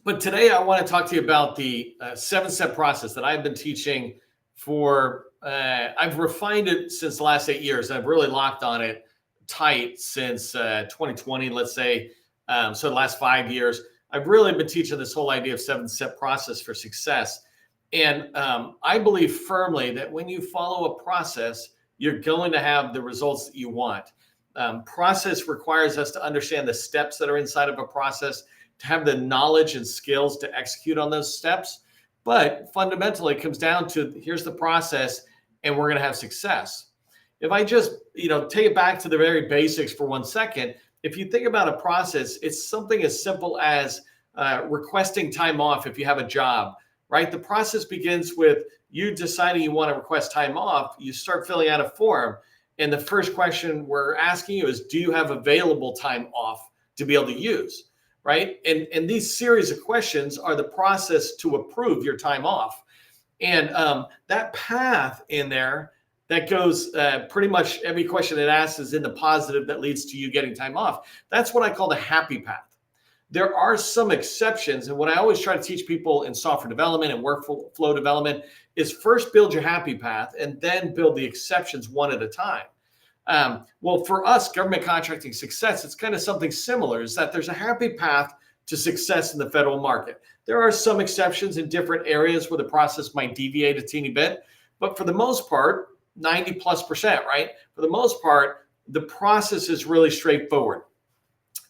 But today I want to talk to you about the 7-step process that I've been teaching for, I've refined it since the last 8 years. I've really locked on it tight since 2020, let's say. So the last 5 years, I've really been teaching this whole idea of 7-step process for success. And I believe firmly that when you follow a process, you're going to have the results that you want. Process requires us to understand the steps that are inside of a process, to have the knowledge and skills to execute on those steps. But fundamentally, it comes down to here's the process, and we're going to have success. If I just, take it back to the very basics for 1 second, if you think about a process, it's something as simple as requesting time off if you have a job, right? The process begins with you deciding you want to request time off. You start filling out a form. And the first question we're asking you is, do you have available time off to be able to use, right? And these series of questions are the process to approve your time off. And that path in there that goes pretty much every question it asks is in the positive that leads to you getting time off. That's what I call the happy path. There are some exceptions. And what I always try to teach people in software development and workflow development is first build your happy path and then build the exceptions one at a time. Well, for us, government contracting success, it's kind of something similar, is that there's a happy path to success in the federal market. There are some exceptions in different areas where the process might deviate a teeny bit, but for the most part, 90+%, right? For the most part, the process is really straightforward.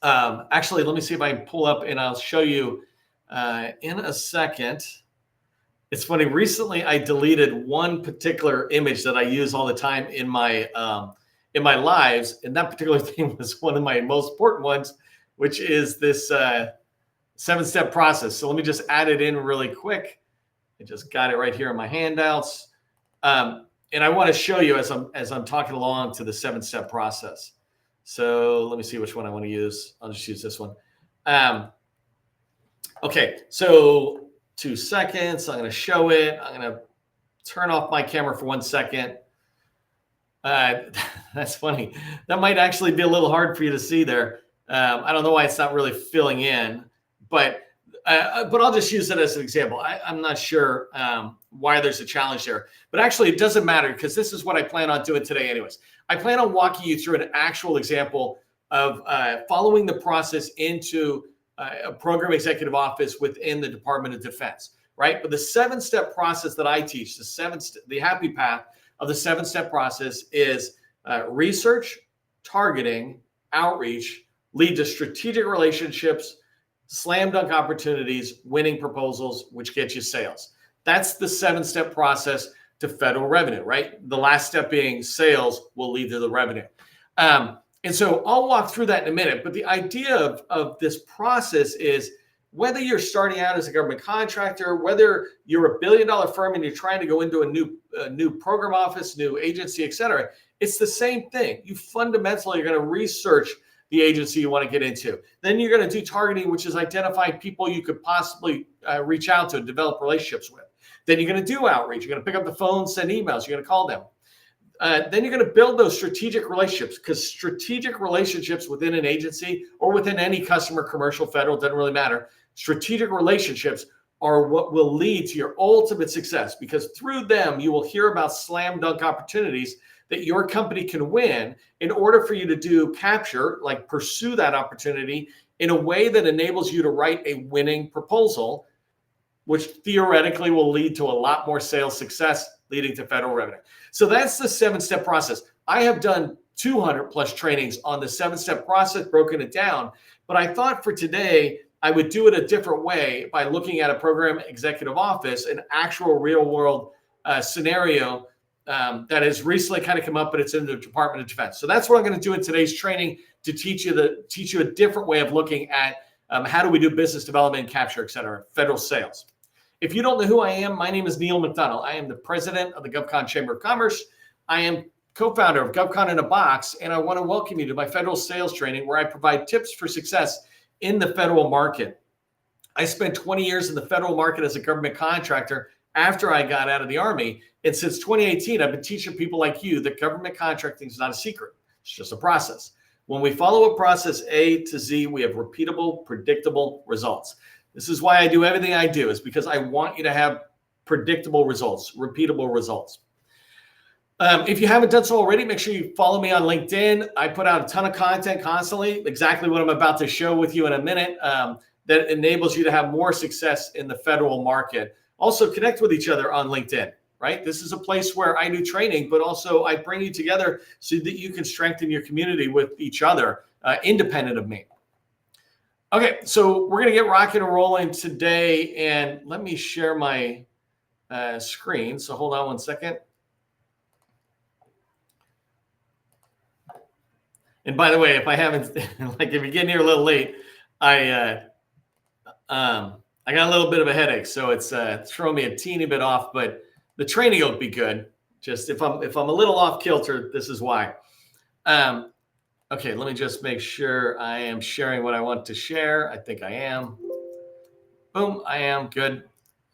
Actually, let me see if I can pull up and I'll show you in a second. It's funny, recently I deleted one particular image that I use all the time in my lives, and that particular thing was one of my most important ones, which is this 7-step process. So let me just add it in really quick. I just got it right here in my handouts. And I want to show you as I'm talking along to the 7-step process. So let me see which one I want to use. I'll just use this one. Okay, so 2 seconds. I'm going to show it. I'm going to turn off my camera for 1 second. That's funny. That might actually be a little hard for you to see there. I don't know why it's not really filling in, but I'll just use it as an example. I'm not sure why there's a challenge there, but actually it doesn't matter because this is what I plan on doing today anyways. I plan on walking you through an actual example of following the process into a program executive office within the Department of Defense, right? But the 7-step process that I teach, the happy path of the 7-step process is research, targeting, outreach, lead to strategic relationships, slam dunk opportunities, winning proposals, which get you sales. That's the 7-step process to federal revenue, right? The last step being sales will lead to the revenue. And so I'll walk through that in a minute. But the idea of this process is whether you're starting out as a government contractor, whether you're a billion-dollar firm and you're trying to go into a new program office, new agency, et cetera, it's the same thing. You fundamentally are going to research the agency you want to get into. Then you're going to do targeting, which is identifying people you could possibly reach out to and develop relationships with. Then you're going to do outreach. You're going to pick up the phone, send emails. You're going to call them. Then you're going to build those strategic relationships, because strategic relationships within an agency or within any customer, commercial, federal, doesn't really matter. Strategic relationships are what will lead to your ultimate success, because through them, you will hear about slam dunk opportunities that your company can win in order for you to do capture, like pursue that opportunity in a way that enables you to write a winning proposal, which theoretically will lead to a lot more sales success, leading to federal revenue. So that's the 7-step process. I have done 200 plus trainings on the 7-step process, broken it down, but I thought for today, I would do it a different way by looking at a program executive office, an actual real world scenario that has recently kind of come up, but it's in the Department of Defense. So that's what I'm going to do in today's training, to teach you a different way of looking at how do we do business development, capture, et cetera, federal sales. If you don't know who I am, my name is Neil McDonnell. I am the president of the GovCon Chamber of Commerce. I am co-founder of GovCon in a Box, and I want to welcome you to my federal sales training, where I provide tips for success in the federal market. I spent 20 years in the federal market as a government contractor after I got out of the Army. And since 2018, I've been teaching people like you that government contracting is not a secret. It's just a process. When we follow a process A to Z, we have repeatable, predictable results. This is why I do everything I do, is because I want you to have predictable results, repeatable results. If you haven't done so already, make sure you follow me on LinkedIn. I put out a ton of content constantly, exactly what I'm about to show with you in a minute, that enables you to have more success in the federal market. Also, connect with each other on LinkedIn, right? This is a place where I do training, but also I bring you together so that you can strengthen your community with each other, independent of me. Okay, so we're going to get rocking and rolling today, and let me share my screen. So hold on one second. And by the way, if I haven't, like if you're getting here a little late, I got a little bit of a headache, so it's throwing me a teeny bit off. But the training will be good. Just if I'm a little off kilter, this is why. Okay, let me just make sure I am sharing what I want to share. I think I am. Boom, I am good.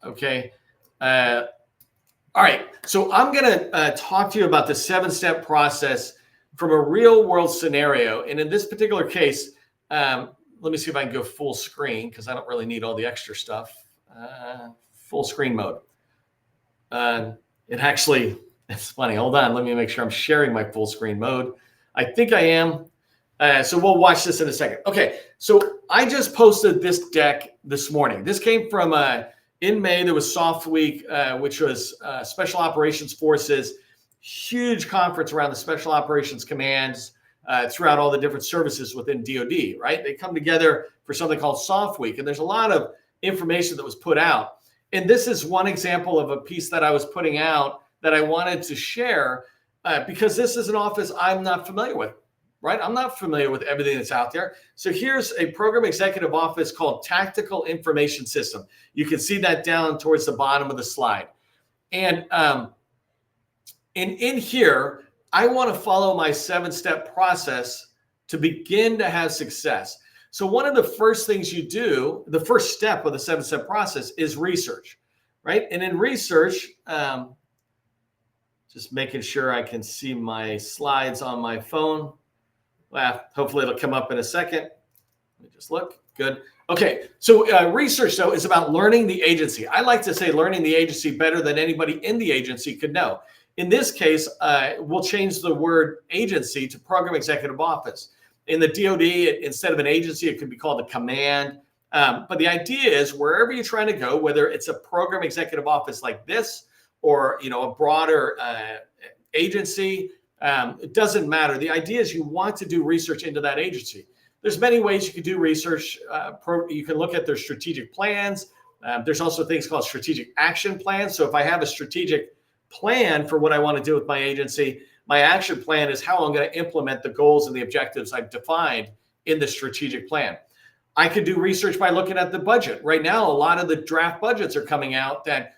Okay. All right. So I'm gonna talk to you about the 7-step process from a real world scenario. And in this particular case, let me see if I can go full screen because I don't really need all the extra stuff. Full screen mode. It's funny. Hold on. Let me make sure I'm sharing my full screen mode. I think I am. So we'll watch this in a second. Okay. So I just posted this deck this morning. This came from in May, there was Soft Week, which was Special Operations Forces. Huge conference around the Special Operations Commands throughout all the different services within DoD, right? They come together for something called Soft Week, and there's a lot of information that was put out. And this is one example of a piece that I was putting out that I wanted to share because this is an office I'm not familiar with, right? I'm not familiar with everything that's out there. So here's a program executive office called Tactical Information System. You can see that down towards the bottom of the slide. And in here, I want to follow my 7-step process to begin to have success. So one of the first things you do, the first step of the 7-step process is research, right? And in research, just making sure I can see my slides on my phone. Well, hopefully it'll come up in a second. Let me just look. Good. Okay. So research, though, is about learning the agency. I like to say learning the agency better than anybody in the agency could know. In this case, we'll change the word agency to Program Executive Office. In the DoD, instead of an agency, it could be called a command. But the idea is wherever you're trying to go, whether it's a Program Executive Office like this or a broader agency, it doesn't matter. The idea is you want to do research into that agency. There's many ways you can do research. You can look at their strategic plans. There's also things called strategic action plans. So if I have a strategic plan for what I want to do with my agency, my action plan is how I'm going to implement the goals and the objectives I've defined in the strategic plan. I could do research by looking at the budget. Right now, a lot of the draft budgets are coming out that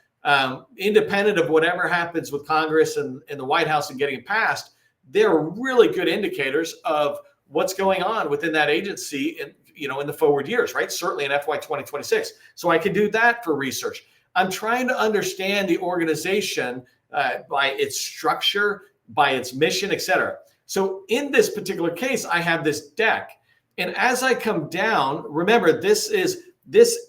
independent of whatever happens with Congress and the White House and getting it passed, they're really good indicators of what's going on within that agency in the forward years, right? Certainly in FY 2026. So I can do that for research. I'm trying to understand the organization by its structure, by its mission, et cetera. So in this particular case, I have this deck. And as I come down, remember, this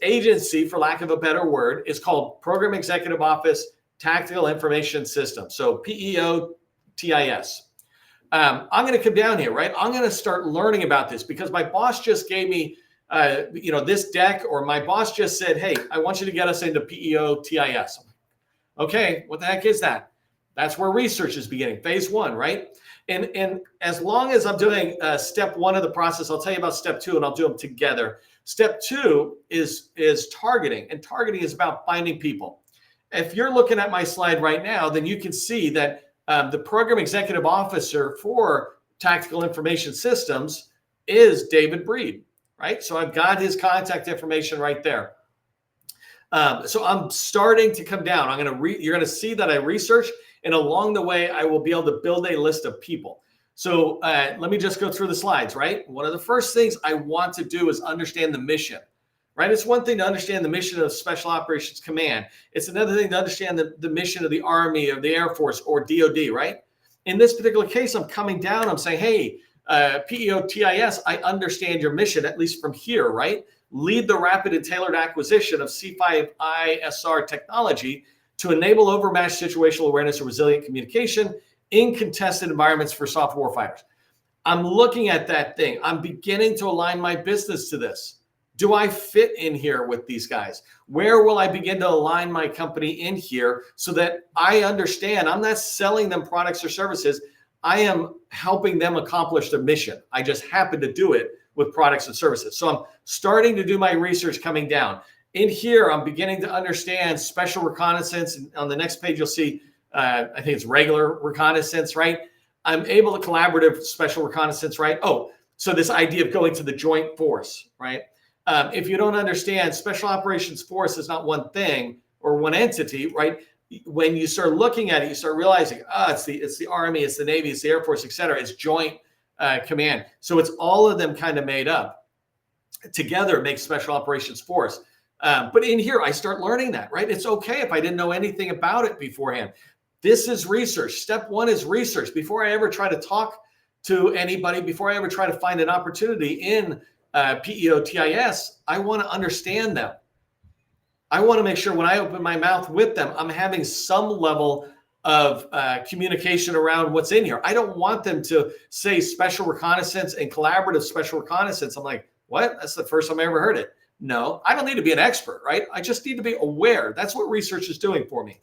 agency, for lack of a better word, is called Program Executive Office Tactical Information Systems. So PEO TIS. I'm going to come down here, right? I'm going to start learning about this because my boss just gave me, this deck, or my boss just said, hey, I want you to get us into PEO TIS. Okay, what the heck is that? That's where research is beginning, phase 1, right? And as long as I'm doing step 1 of the process, I'll tell you about step 2, and I'll do them together. Step 2 is targeting, and targeting is about finding people. If you're looking at my slide right now, then you can see that the program executive officer for Tactical Information Systems is David Breed, right? So I've got his contact information right there. So I'm starting to come down. You're going to see that I research, and along the way, I will be able to build a list of people. So let me just go through the slides, right? One of the first things I want to do is understand the mission, right? It's one thing to understand the mission of Special Operations Command. It's another thing to understand the mission of the Army, or the Air Force, or DoD, right? In this particular case, I'm coming down, I'm saying, hey, PEO TIS, I understand your mission, at least from here, right? lead the rapid and tailored acquisition of C5ISR technology to enable overmatched situational awareness and resilient communication in contested environments for soft warfighters. I'm looking at that thing. I'm beginning to align my business to this. Do I fit in here with these guys? Where will I begin to align my company in here so that I understand I'm not selling them products or services. I am helping them accomplish their mission. I just happen to do it with products and services. So I'm starting to do my research coming down. In here, I'm beginning to understand special reconnaissance. And on the next page, you'll see, I think it's regular reconnaissance, right? I'm able to collaborative special reconnaissance, right? Oh, so this idea of going to the joint force, right? If you don't understand, special operations force is not one thing or one entity, right? When you start looking at it, you start realizing, it's the Army, it's the Navy, it's the Air Force, et cetera. It's joint command. So it's all of them kind of made up. Together it makes special operations force. But in here, I start learning that, right? It's okay if I didn't know anything about it beforehand. This is research. Step one is research. Before I ever try to talk to anybody, before I ever try to find an opportunity in PEO TIS, I want to understand them. I want to make sure when I open my mouth with them, I'm having some level of communication around what's in here. I don't want them to say special reconnaissance and collaborative special reconnaissance. I'm like, what? That's the first time I ever heard it. No, I don't need to be an expert, right? I just need to be aware. That's what research is doing for me.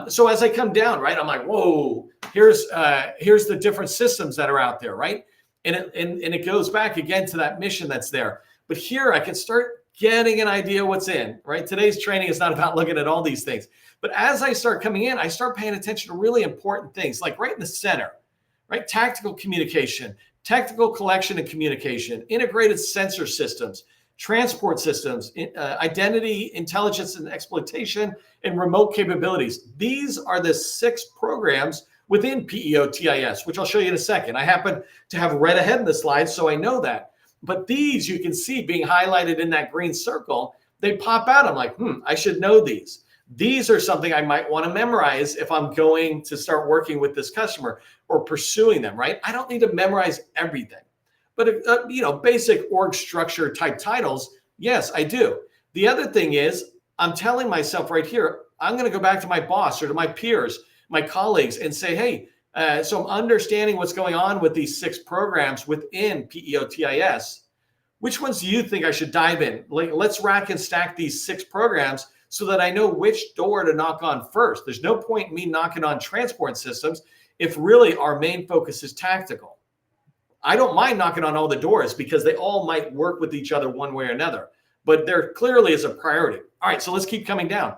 So as I come down, right, I'm like, whoa, here's the different systems that are out there, right? And it goes back again to that mission that's there. But here I can start getting an idea what's in, right? Today's training is not about looking at all these things. But as I start coming in, I start paying attention to really important things, like right in the center, right? Tactical communication, technical collection and communication, integrated sensor systems, transport systems, identity, intelligence and exploitation, and remote capabilities. These are the 6 programs within PEO TIS, which I'll show you in a second. I happen to have read ahead in the slides, so I know that. But these you can see being highlighted in that green circle, they pop out. I'm like, I should know these. These are something I might want to memorize if I'm going to start working with this customer or pursuing them, right? I don't need to memorize everything. But, basic org structure type titles, yes, I do. The other thing is I'm telling myself right here, I'm going to go back to my boss or to my peers, my colleagues and say, hey, so I'm understanding what's going on with these 6 programs within PEO TIS. Which ones do you think I should dive in? Like, let's rack and stack these 6 programs so that I know which door to knock on first. There's no point in me knocking on transport systems if really our main focus is tactical. I don't mind knocking on all the doors because they all might work with each other one way or another, but there clearly is a priority. All right, so let's keep coming down.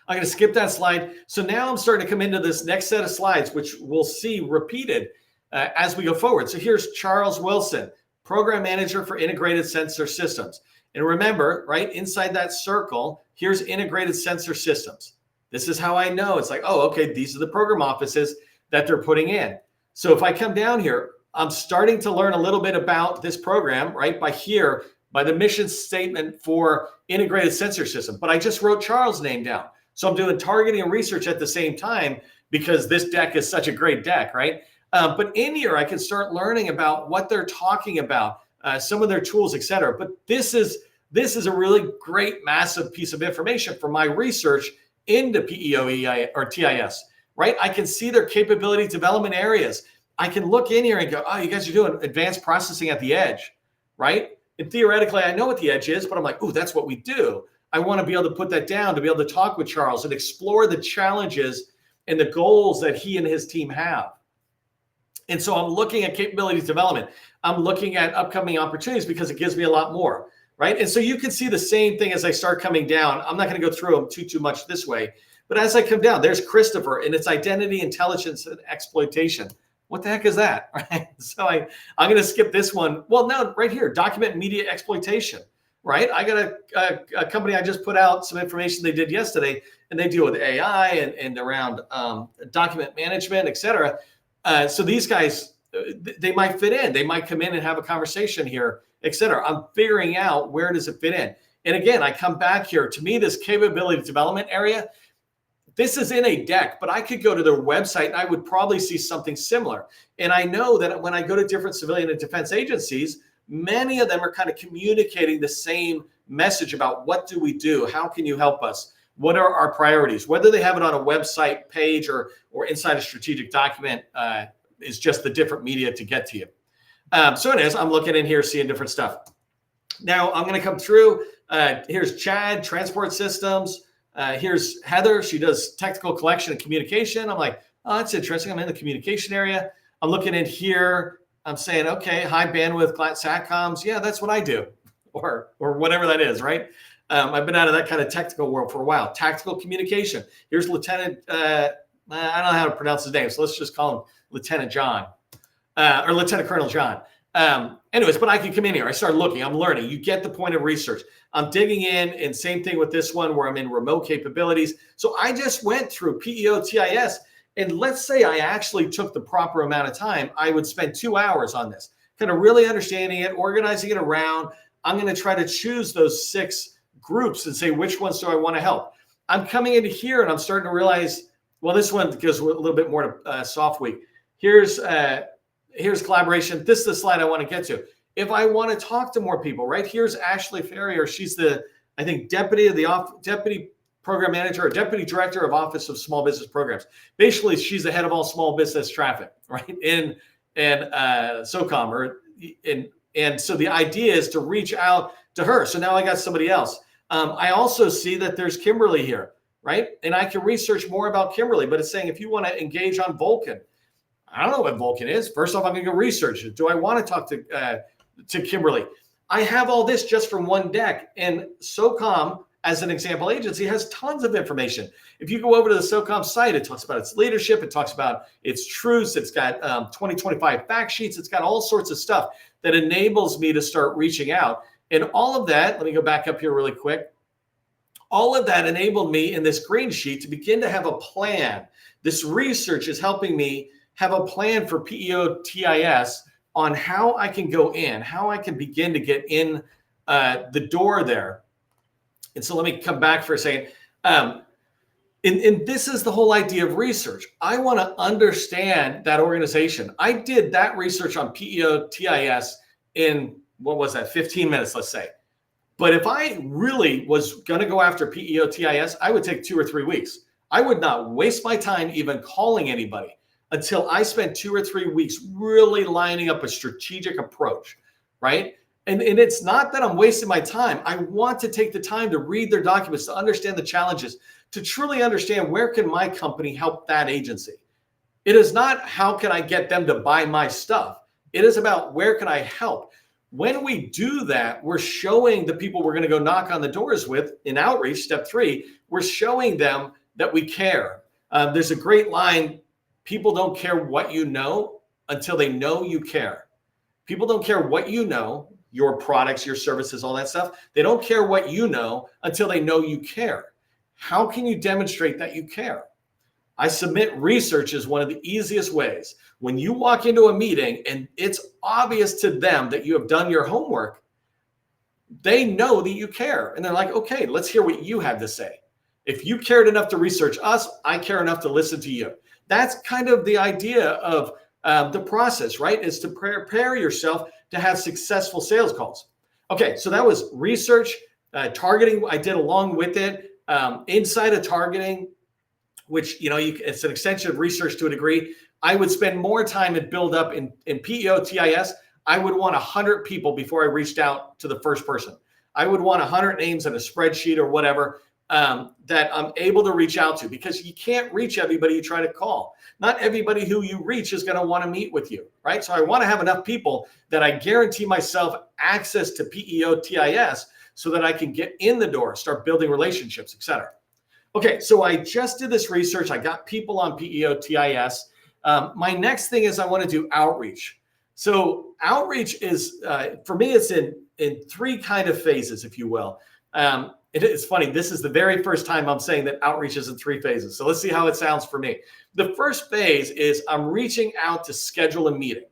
I'm going to skip that slide. So now I'm starting to come into this next set of slides, which we'll see repeated as we go forward. So here's Charles Wilson, Program Manager for Integrated Sensor Systems. And remember, right inside that circle, here's Integrated Sensor Systems. This is how I know. It's like, oh, okay, these are the program offices that they're putting in. So if I come down here, I'm starting to learn a little bit about this program, right, by the mission statement for Integrated Sensor System. But I just wrote Charles' name down. So I'm doing targeting and research at the same time because this deck is such a great deck, right? But in here, I can start learning about what they're talking about, some of their tools, et cetera. But this is a really great, massive piece of information for my research into PEO or TIS, right? I can see their capability development areas. I can look in here and go, oh, you guys are doing advanced processing at the edge, right? And theoretically, I know what the edge is, but I'm like, oh, that's what we do. I want to be able to put that down, to be able to talk with Charles and explore the challenges and the goals that he and his team have. And so I'm looking at capability development. I'm looking at upcoming opportunities because it gives me a lot more, right? And so you can see the same thing as I start coming down. I'm not going to go through them too much this way, but as I come down, there's Christopher and it's identity, intelligence, and exploitation. What the heck is that, right? So I'm going to skip this one. Well, no, right here, document media exploitation, right? I got a company I just put out some information they did yesterday, and they deal with AI and around document management, et cetera. So these guys, they might fit in. They might come in and have a conversation here, et cetera. I'm figuring out where does it fit in. And again, I come back here. To me, this capability development area, this is in a deck, but I could go to their website and I would probably see something similar. And I know that when I go to different civilian and defense agencies, many of them are kind of communicating the same message about what do we do? How can you help us? What are our priorities? Whether they have it on a website page or inside a strategic document is just the different media to get to you. So it is. I'm looking in here, seeing different stuff. Now I'm going to come through. Here's Chad, transport systems. Here's Heather. She does technical collection and communication. I'm like, oh, that's interesting. I'm in the communication area. I'm looking in here. I'm saying, okay, high bandwidth SATCOMs. Yeah, that's what I do, or whatever that is, right? I've been out of that kind of technical world for a while. Tactical communication. Here's Lieutenant. I don't know how to pronounce his name, so let's just call him Lieutenant John or Lieutenant Colonel John. Anyways, but I can come in here. I start looking. I'm learning. You get the point of research. I'm digging in, and same thing with this one where I'm in remote capabilities. So I just went through PEO TIS, and let's say I actually took the proper amount of time. I would spend 2 hours on this, kind of really understanding it, organizing it around. I'm going to try to choose those 6 groups and say, which ones do I want to help? I'm coming into here and I'm starting to realize, well, this one goes a little bit more to soft week. Here's collaboration. This is the slide I want to get to. If I want to talk to more people, right? Here's Ashley Ferrier. She's the, I think, deputy program manager or deputy director of Office of Small Business Programs. Basically, she's the head of all small business traffic, right? In SOCOM and so the idea is to reach out to her. So now I got somebody else. I also see that there's Kimberly here, right? And I can research more about Kimberly, but it's saying if you want to engage on Vulcan, I don't know what Vulcan is. First off, I'm going to go research it. Do I want to talk to Kimberly? I have all this just from one deck. And SOCOM, as an example agency, has tons of information. If you go over to the SOCOM site, it talks about its leadership. It talks about its truths. It's got 2025 fact sheets. It's got all sorts of stuff that enables me to start reaching out. And all of that, let me go back up here really quick. All of that enabled me in this green sheet to begin to have a plan. This research is helping me have a plan for PEO TIS on how I can go in, how I can begin to get in the door there. And so let me come back for a second. And this is the whole idea of research. I want to understand that organization. I did that research on PEO TIS in, what was that, 15 minutes, let's say. But if I really was going to go after PEO TIS, I would take 2 or 3 weeks. I would not waste my time even calling anybody until I spent 2 or 3 weeks really lining up a strategic approach, right? And it's not that I'm wasting my time. I want to take the time to read their documents, to understand the challenges, to truly understand where can my company help that agency. It is not how can I get them to buy my stuff. It is about where can I help. When we do that, we're showing the people we're going to go knock on the doors with in outreach, step 3, we're showing them that we care. There's a great line, people don't care what you know until they know you care. People don't care what you know, your products, your services, all that stuff. They don't care what you know until they know you care. How can you demonstrate that you care? I submit research is one of the easiest ways. When you walk into a meeting and it's obvious to them that you have done your homework, they know that you care. And they're like, okay, let's hear what you have to say. If you cared enough to research us, I care enough to listen to you. That's kind of the idea of the process, right? Is to prepare yourself to have successful sales calls. Okay, so that was research, targeting. I did along with it. Inside of targeting, which, it's an extension of research to a degree. I would spend more time and build up in PEO TIS. I would want 100 people before I reached out to the first person. I would want 100 names in a spreadsheet or whatever that I'm able to reach out to, because you can't reach everybody you try to call. Not everybody who you reach is going to want to meet with you, right? So I want to have enough people that I guarantee myself access to PEO TIS so that I can get in the door, start building relationships, et cetera. Okay, so I just did this research. I got people on PEO TIS. My next thing is I want to do outreach. So outreach is, for me, it's in 3 kind of phases, if you will. It's funny. This is the very first time I'm saying that outreach is in 3 phases. So let's see how it sounds for me. The first phase is I'm reaching out to schedule a meeting.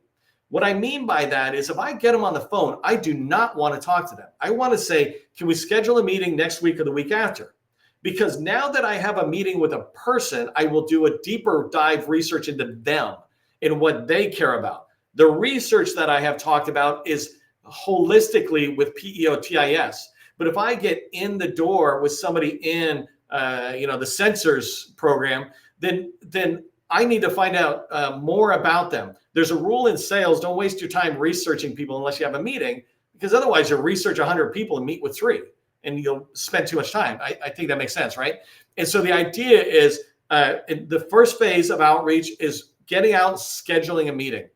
What I mean by that is if I get them on the phone, I do not want to talk to them. I want to say, can we schedule a meeting next week or the week after? Because now that I have a meeting with a person, I will do a deeper dive research into them and what they care about. The research that I have talked about is holistically with PEO TIS. But if I get in the door with somebody in the sensors program, then I need to find out more about them. There's a rule in sales: don't waste your time researching people unless you have a meeting, because otherwise you'll research 100 people and meet with 3, and you'll spend too much time. I think that makes sense, right? And so the idea is the first phase of outreach is getting out and scheduling a meeting.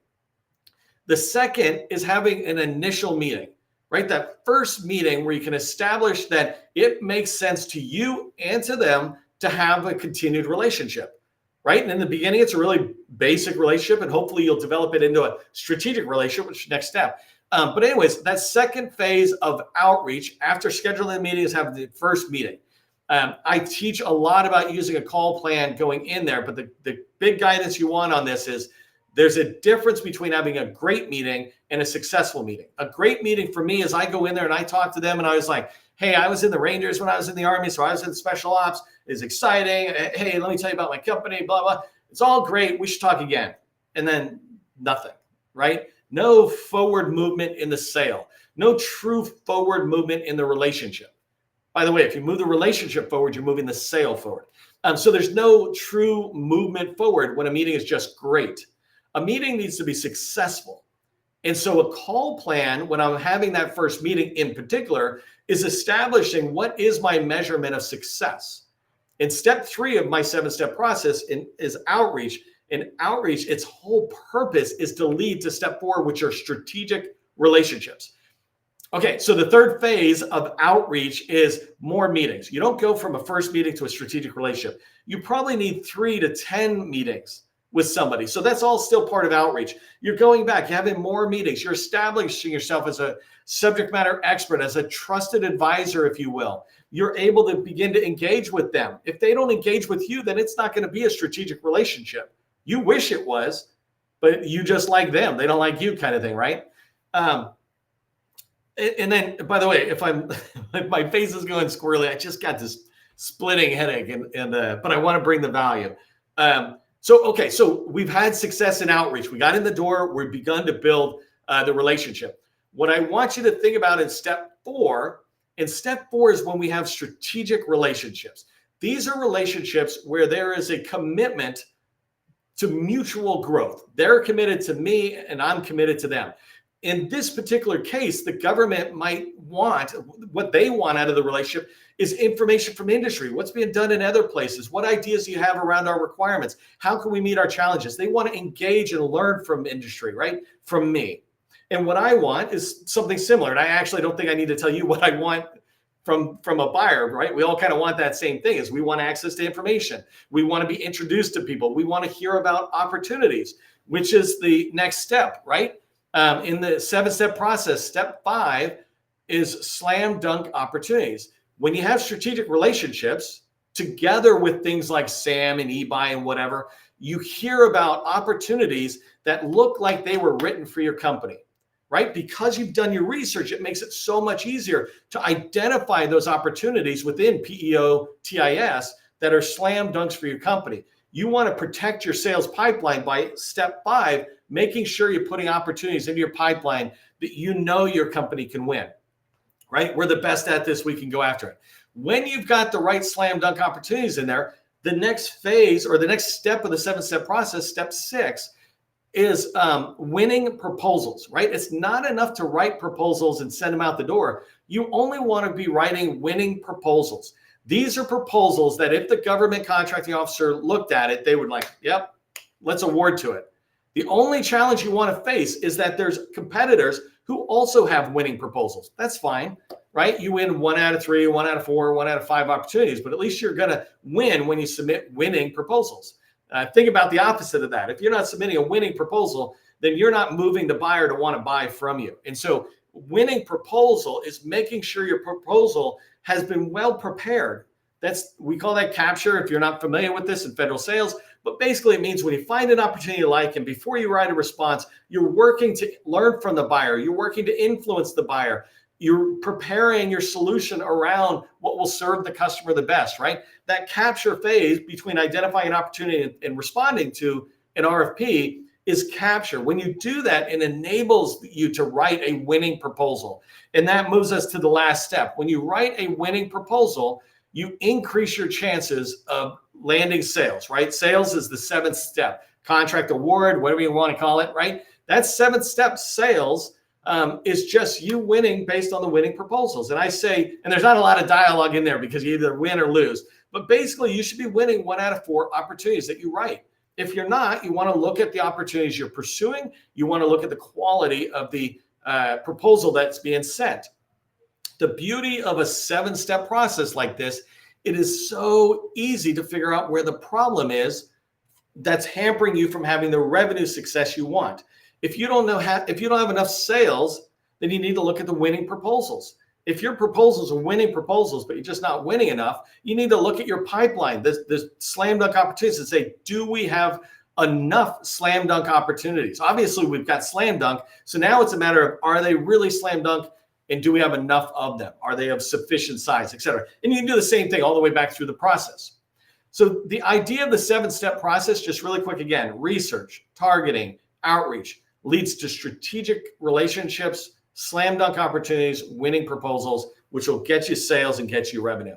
The second is having an initial meeting, right? That first meeting where you can establish that it makes sense to you and to them to have a continued relationship, right? And in the beginning, it's a really basic relationship, and hopefully you'll develop it into a strategic relationship, which is the next step. But anyways, that second phase of outreach after scheduling the meeting is having the first meeting. I teach a lot about using a call plan going in there, but the big guidance you want on this is there's a difference between having a great meeting and a successful meeting. A great meeting for me is I go in there and I talk to them, and I was like, hey, I was in the Rangers when I was in the Army, so I was in special ops. It's exciting. Hey, let me tell you about my company, blah, blah. It's all great. We should talk again. And then nothing, right? No forward movement in the sale. No true forward movement in the relationship. By the way, if you move the relationship forward, you're moving the sale forward. So there's no true movement forward when a meeting is just great. A meeting needs to be successful. And so a call plan, when I'm having that first meeting in particular, is establishing what is my measurement of success. And step 3 of my 7-step process is outreach. And outreach, its whole purpose is to lead to step 4, which are strategic relationships. Okay, so the third phase of outreach is more meetings. You don't go from a first meeting to a strategic relationship. You probably need 3 to 10 meetings with somebody. So that's all still part of outreach. You're going back, you're having more meetings. You're establishing yourself as a subject matter expert, as a trusted advisor, if you will. You're able to begin to engage with them. If they don't engage with you, then it's not going to be a strategic relationship. You wish it was, but you just like them. They don't like you, kind of thing, right? And then, by the way, if my face is going squirrely, I just got this splitting headache, but I want to bring the value. So we've had success in outreach. We got in the door. We've begun to build the relationship. What I want you to think about in step 4, is when we have strategic relationships. These are relationships where there is a commitment to mutual growth. They're committed to me and I'm committed to them. In this particular case, the government might want, what they want out of the relationship is information from industry. What's being done in other places? What ideas do you have around our requirements? How can we meet our challenges? They want to engage and learn from industry, right? From me. And what I want is something similar. And I actually don't think I need to tell you what I want from a buyer, right? We all kind of want that same thing, is we want access to information. We want to be introduced to people. We want to hear about opportunities, which is the next step, right? In the 7-step process, step 5 is slam dunk opportunities. When you have strategic relationships together with things like SAM and eBuy and whatever, you hear about opportunities that look like they were written for your company, right? Because you've done your research, it makes it so much easier to identify those opportunities within PEO TIS that are slam dunks for your company. You want to protect your sales pipeline by step 5, making sure you're putting opportunities into your pipeline that you know your company can win, right? We're the best at this. We can go after it. When you've got the right slam dunk opportunities in there, the next phase or the next step of the 7-step process, step 6, is winning proposals, right? It's not enough to write proposals and send them out the door. You only want to be writing winning proposals. These are proposals that if the government contracting officer looked at it, they would like, yep, let's award to it. The only challenge you want to face is that there's competitors who also have winning proposals. That's fine, right? You win 1 out of 3, 1 out of 4, 1 out of 5 opportunities, but at least you're going to win when you submit winning proposals. Think about the opposite of that. If you're not submitting a winning proposal, then you're not moving the buyer to want to buy from you. And so winning proposal is making sure your proposal has been well prepared. We call that capture if you're not familiar with this in federal sales. But basically it means when you find an opportunity you like, and before you write a response, you're working to learn from the buyer. You're working to influence the buyer. You're preparing your solution around what will serve the customer the best, right? That capture phase between identifying an opportunity and responding to an RFP is capture. When you do that, it enables you to write a winning proposal. And that moves us to the last step. When you write a winning proposal, you increase your chances of landing sales, right? Sales is the 7th step. Contract award, whatever you want to call it, right? That 7th step, sales, is just you winning based on the winning proposals. And I say, and there's not a lot of dialogue in there because you either win or lose, but basically you should be winning 1 out of 4 opportunities that you write. If you're not, you want to look at the opportunities you're pursuing. You want to look at the quality of the proposal that's being sent. The beauty of a 7-step process like this, it is so easy to figure out where the problem is that's hampering you from having the revenue success you want. If you don't have enough sales, then you need to look at the winning proposals. If your proposals are winning proposals, but you're just not winning enough, you need to look at your pipeline, the slam dunk opportunities, and say, do we have enough slam dunk opportunities? Obviously, we've got slam dunk. So now it's a matter of, are they really slam dunk? And do we have enough of them? Are they of sufficient size, et cetera? And you can do the same thing all the way back through the process. So the idea of the 7-step process, just really quick again, research, targeting, outreach, leads to strategic relationships, slam dunk opportunities, winning proposals, which will get you sales and get you revenue.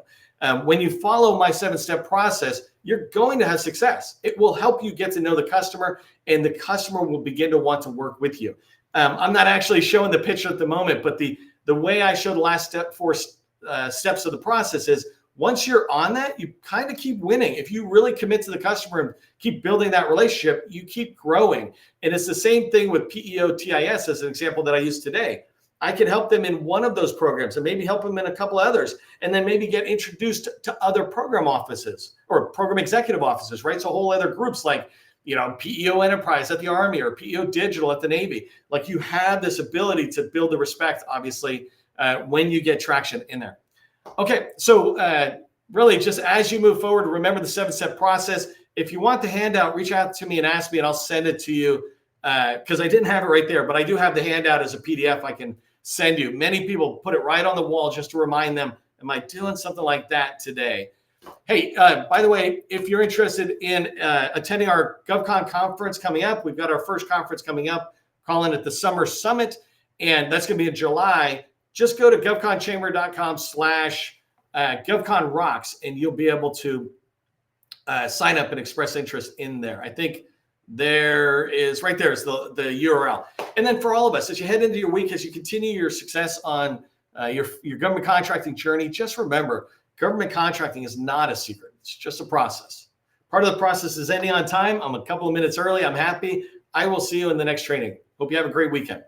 When you follow my 7-step process, you're going to have success. It will help you get to know the customer, and the customer will begin to want to work with you. I'm not actually showing the picture at the moment, but the way I show the last 4 steps of the process is, once you're on that, you kind of keep winning. If you really commit to the customer and keep building that relationship, you keep growing. And it's the same thing with PEO TIS as an example that I used today. I can help them in one of those programs and maybe help them in a couple others, and then maybe get introduced to other program offices or program executive offices, right? So whole other groups like, PEO Enterprise at the Army or PEO Digital at the Navy. Like, you have this ability to build the respect, obviously, when you get traction in there. Okay, so really just as you move forward, remember the 7-step process. If you want the handout, reach out to me and ask me, and I'll send it to you because I didn't have it right there, but I do have the handout as a PDF I can send you. Many people put it right on the wall just to remind them, am I doing something like that today? Hey, by the way, if you're interested in attending our GovCon conference coming up, we've got our first conference coming up, calling it the Summer Summit, and that's going to be in July. Just go to govconchamber.com/GovConRocks, and you'll be able to sign up and express interest in there. I think there is, right there is the URL. And then for all of us, as you head into your week, as you continue your success on your government contracting journey, just remember, government contracting is not a secret. It's just a process. Part of the process is ending on time. I'm a couple of minutes early. I'm happy. I will see you in the next training. Hope you have a great weekend.